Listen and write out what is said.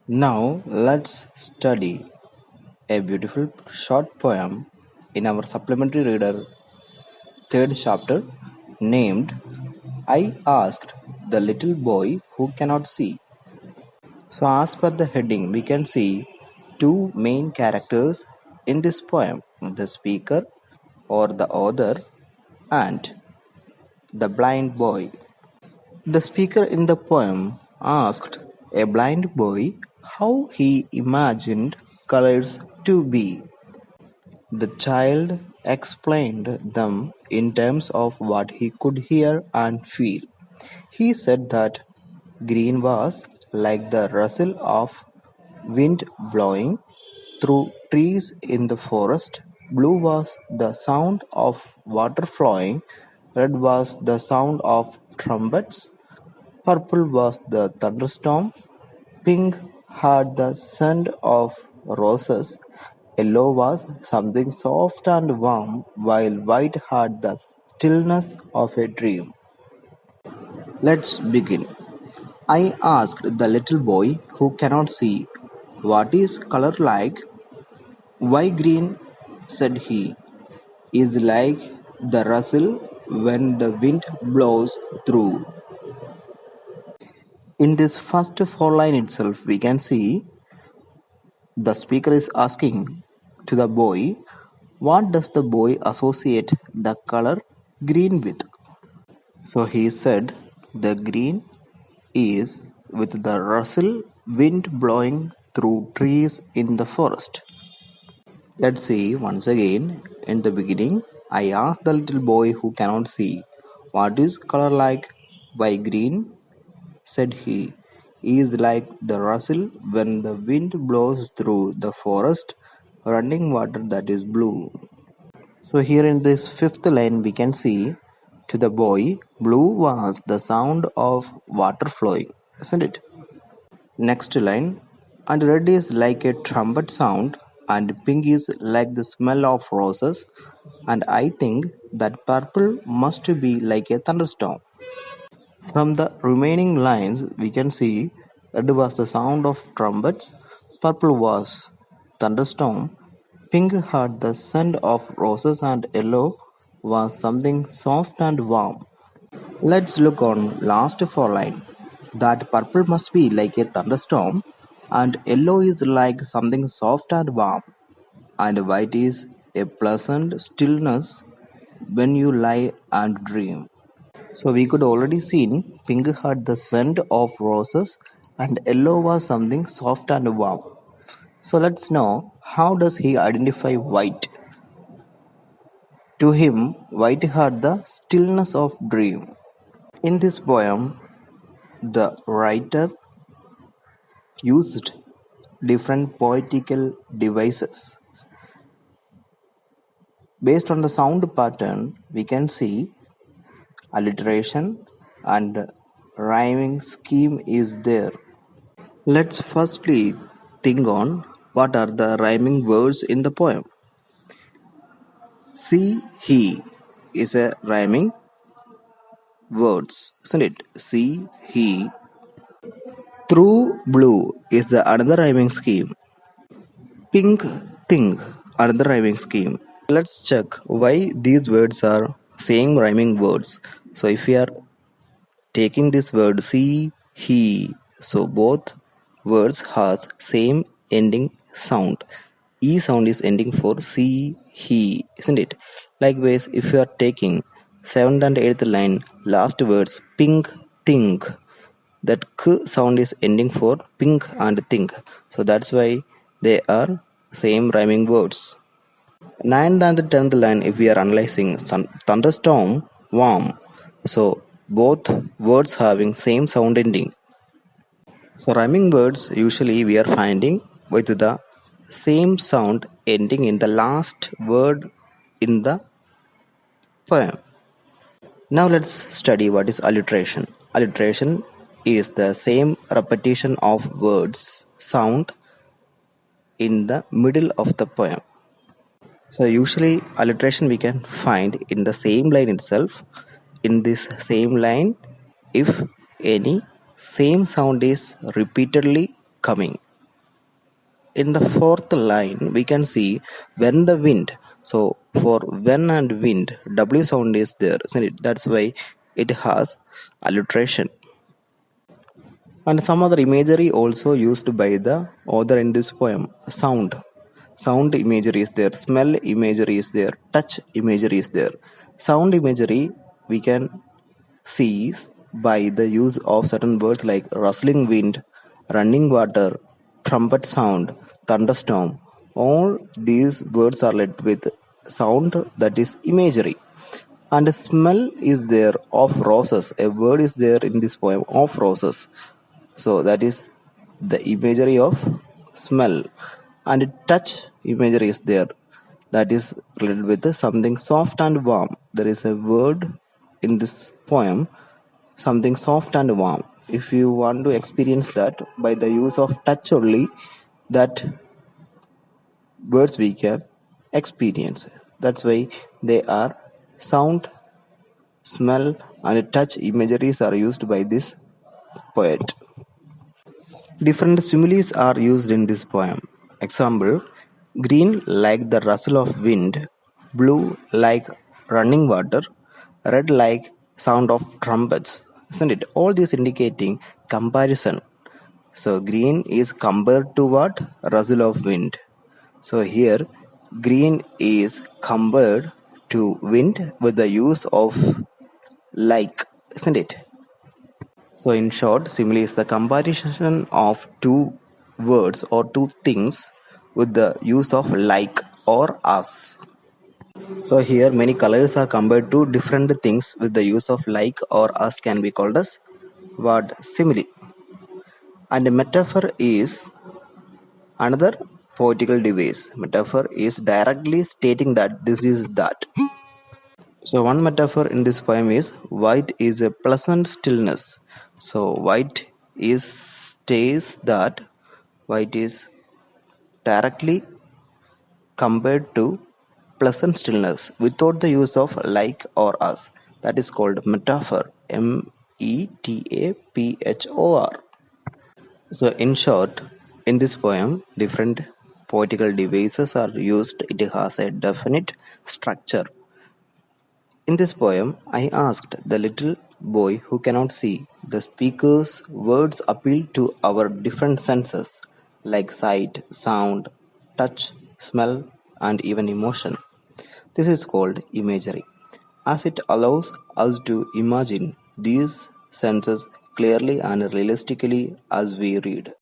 Now let's study a beautiful short poem in our supplementary reader third chapter named I Asked the Little Boy Who Cannot See. So, as per the heading, we can see two main characters in this poem, the speaker or the author and the blind boy. The speaker in the poem asked a blind boy how he imagined colors to be. The child explained them in terms of what he could hear and feel. He said that green was like the rustle of wind blowing through trees in the forest, blue was the sound of water flowing, red was the sound of trumpets, purple was the thunderstorm, pink had the scent of roses, yellow was something soft and warm, while white had the stillness of a dream. Let's begin. I asked the little boy who cannot see, "What is color like?" "Why green," said he, "is like the rustle when the wind blows through." In this first four line itself, we can see the speaker is asking to the boy, what does the boy associate the color green with? So he said the green is with the rustle wind blowing through trees in the forest. Let's see once again. In the beginning, I asked the little boy who cannot see, "What is color like?" "Why green," said he, "is like the rustle when the wind blows through the forest, running water that is blue." So here in this fifth line we can see to the boy, blue was the sound of water flowing, isn't it? Next line, and red is like a trumpet sound, and pink is like the smell of roses, and I think that purple must be like a thunderstorm. From the remaining lines, we can see red was the sound of trumpets, purple was thunderstorm, pink had the scent of roses, and yellow was something soft and warm. Let's look on last four line. That purple must be like a thunderstorm, and yellow is like something soft and warm, and white is a pleasant stillness when you lie and dream. So we could already seen pink had the scent of roses and yellow was something soft and warm. So let's know how does he identify white. To him, white had the stillness of dream. In this poem, the writer used different poetical devices. Based on the sound pattern, we can see alliteration and rhyming scheme is there. Let's firstly think on what are the rhyming words in the poem. See, he is a rhyming words, isn't it? See, he. Through blue is the another rhyming scheme. Pink thing, another rhyming scheme. Let's check why these words are same rhyming words. So if we are taking this word see, he, so both words has same ending sound. E sound is ending for see, he, isn't it? Likewise, if you are taking 7th and 8th line, last words pink, think, that k sound is ending for pink and think. So that's why they are same rhyming words. 9th and 10th line, if we are analyzing thunderstorm, warm. So both words having same sound ending. So rhyming words usually we are finding with the same sound ending in the last word in the poem. Now let's study what is alliteration. Alliteration is the same repetition of words sound in the middle of the poem. So usually alliteration we can find in the same line itself. In this same line, if any same sound is repeatedly coming, in the fourth line, we can see when the wind. So for when and wind, W sound is there, isn't it? That's why it has alliteration. And some other imagery also used by the author in this poem. Sound imagery is there, smell imagery is there, touch imagery is there. Sound imagery we can see by the use of certain words like rustling wind, running water, trumpet sound, thunderstorm. All these words are led with sound, that is imagery. And smell is there of roses. A word is there in this poem of roses. So that is the imagery of smell. And touch imagery is there. That is related with something soft and warm. There is a word in this poem, something soft and warm. If you want to experience that by the use of touch only, that words we can experience. That's why they are sound, smell, and touch imageries are used by this poet. Different similes are used in this poem. Example: green like the rustle of wind, blue like running water, red like sound of trumpets. Isn't it? All this indicating comparison. So green is compared to what? Rustle of wind. So here green is compared to wind with the use of like, isn't it? So, in short, simile is the comparison of two words or two things with the use of like or as. So, here many colors are compared to different things with the use of like or as can be called as word simile. And a metaphor is another poetical device. Metaphor is directly stating that this is that. So one metaphor in this poem is white is a pleasant stillness. So white is states that white is directly compared to pleasant stillness without the use of like or as. That is called metaphor. Metaphor. So in short, in this poem, different poetical devices are used. It has a definite structure. In this poem, I asked the little boy who cannot see. The speaker's words appeal to our different senses like sight, sound, touch, smell, and even emotion. This is called imagery, as it allows us to imagine these senses clearly and realistically as we read.